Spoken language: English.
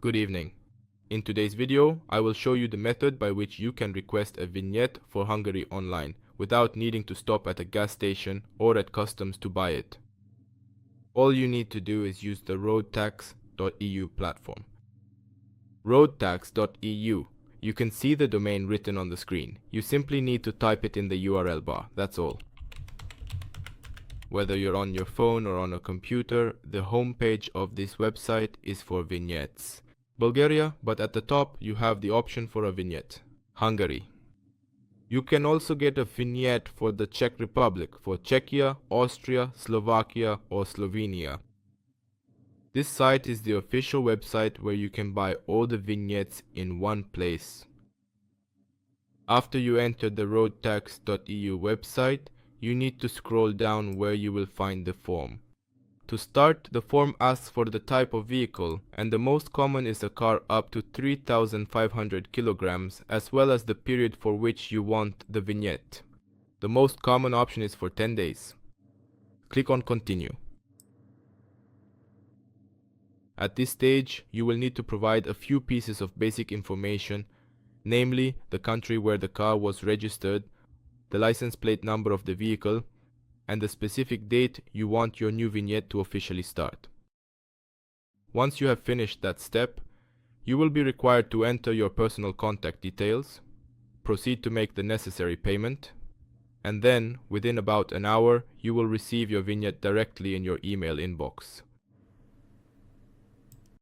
Good evening. In today's video, I will show you the method by which you can request a vignette for Hungary online without needing to stop at a gas station or at customs to buy it. All you need to do is use the roadtax.eu platform. Roadtax.eu. You can see the domain written on the screen. You simply need to type it in the URL bar, that's all. Whether you're on your phone or on a computer, the homepage of this website is for vignettes. Bulgaria, but at the top you have the option for a vignette. Hungary. You can also get a vignette for the Czech Republic, for Czechia, Austria, Slovakia or Slovenia. This site is the official website where you can buy all the vignettes in one place. After you enter the roadtax.eu website, you need to scroll down where you will find the form. To start, the form asks for the type of vehicle, and the most common is a car up to 3,500 kilograms, as well as the period for which you want the vignette. The most common option is for 10 days. Click on Continue. At this stage, you will need to provide a few pieces of basic information, namely the country where the car was registered, the license plate number of the vehicle, and the specific date you want your new vignette to officially start. Once you have finished that step, you will be required to enter your personal contact details, proceed to make the necessary payment, and then, within about an hour, you will receive your vignette directly in your email inbox.